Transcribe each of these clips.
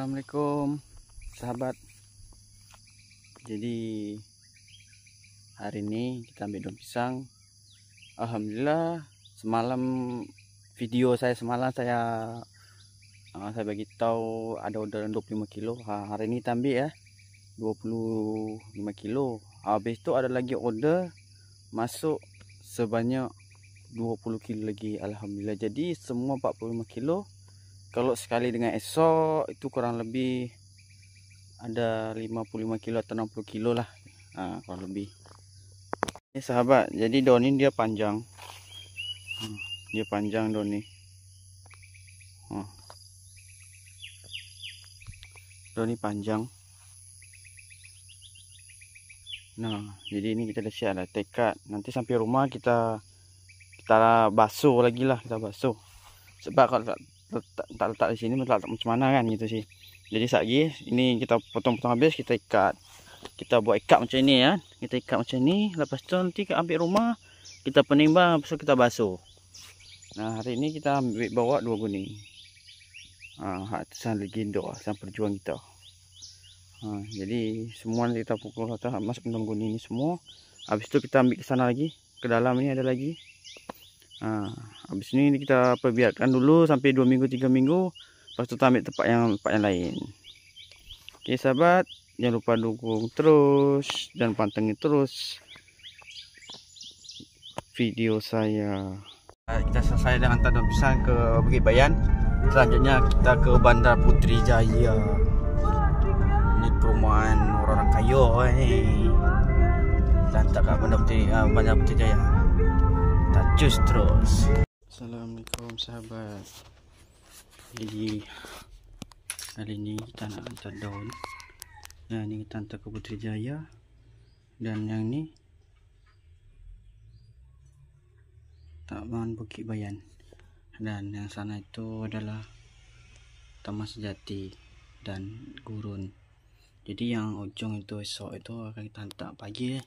Assalamualaikum sahabat. Jadi hari ini kita ambil daun pisang. Alhamdulillah semalam video saya semalam saya bagi tahu ada orderan 25 kilo. Hari ini kita ambil ya 25 kilo. Habis itu ada lagi order masuk sebanyak 20 kilo lagi. Alhamdulillah, jadi semua 45 kilo. Kalau sekali dengan esok itu kurang lebih ada 55 kilo atau 60 kilo lah, kurang lebih. Ini sahabat, jadi daun ini dia panjang. Dia panjang daun ini. Daun ini panjang. Nah, jadi ini kita dah siap dah tekad. Nanti sampai rumah kita basuh lagi lah, kita basuh. Sebab kalau tak letak di sini letak macam mana kan gitu sih. Jadi lagi ini kita potong-potong habis, kita ikat. Kita buat ikat macam ini ya. Kita ikat macam ni, lepas tu nanti kita ambil rumah, kita penimbang, lepas tu kita basuh. Nah, hari ini kita ambil bawa 2 guning. Hak tesan legenda, sang perjuang kita. Jadi semua nanti kita pukul rata masuk dalam guning ni semua. Habis tu kita ambil ke sana lagi, ke dalam ni ada lagi. Habis ni kita perbiarkan dulu sampai 2 minggu 3 minggu. Lepas tu kita ambil tempat yang lain. Okey sahabat, jangan lupa dukung terus dan pantengin terus video saya. Kita selesai dengan hantar daun pisang ke Bukit Bayan. Selanjutnya kita ke Bandar Putrajaya. Ini perumahan orang kaya ni. Kita hantar ke Bandar Putrajaya. Cus terus. Assalamualaikum sahabat. Jadi hari ini kita nak hantar daun. Yang ni kita hantar ke Putrajaya. Dan yang ni Taman Bukit Bayan. Dan yang sana itu adalah Taman Sejati dan Gurun. Jadi yang ujung itu esok itu akan kita hantar pagi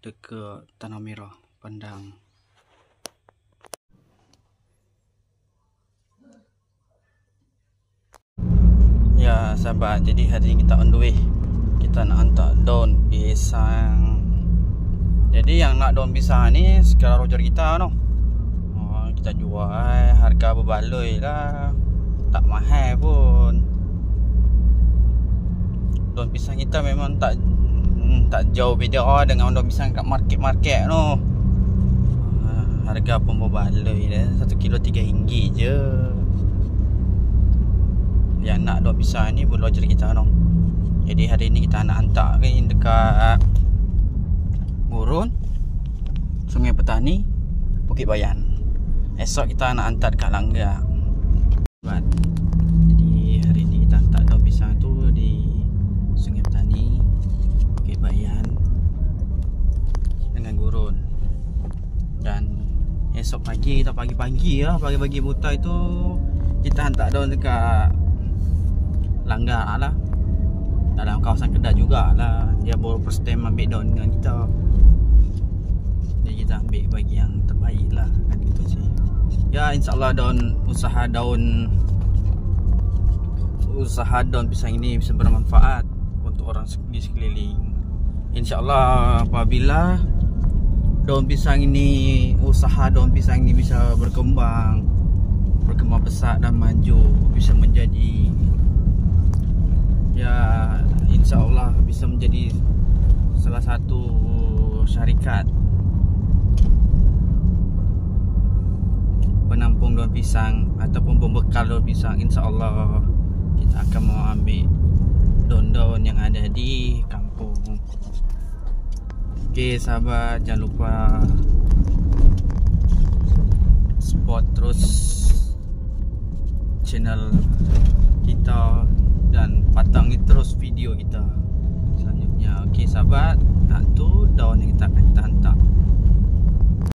dekat Tanah Merah, Padang. Ya sahabat, jadi hari ini kita on the way. Kita nak hantar daun pisang. Jadi yang nak daun pisang ni sekarang roger kita no. Kita jual harga berbaloi lah, tak mahal pun. Daun pisang kita memang tak jauh beda dengan daun pisang kat market no. Harga pun berbaloi dah, 1 kilo RM3 je. Yang nak daun pisang ni boleh roger kita no. Jadi hari ni kita nak hantar ke dekat Gurun, Sungai Petani, Bukit Bayan. Esok kita nak hantar dekat Langgar. Jadi hari ni kita hantar daun pisang tu di Sungai Petani, Bukit Bayan dengan Gurun. Dan esok pagi kita pagi-pagi buta itu kita hantar daun dekat Langgar lah, dalam kawasan Kedah jugalah. Dia baru first time ambil daun dengan kita. Jadi kita ambil bagi yang terbaik lah kan gitu sih. Ya insyaAllah usaha daun pisang ini bisa bermanfaat untuk orang di sekeliling. InsyaAllah apabila usaha daun pisang ini bisa berkembang besar dan maju, bisa menjadi, ya insyaAllah bisa menjadi salah satu syarikat penampung daun pisang ataupun pembekal daun pisang. InsyaAllah kita akan mau ambil daun-daun yang ada di kampung. Okey sahabat, jangan lupa support terus channel kita dan patangin terus video kita selanjutnya. Okey sahabat, tu daun yang kita akan hantar.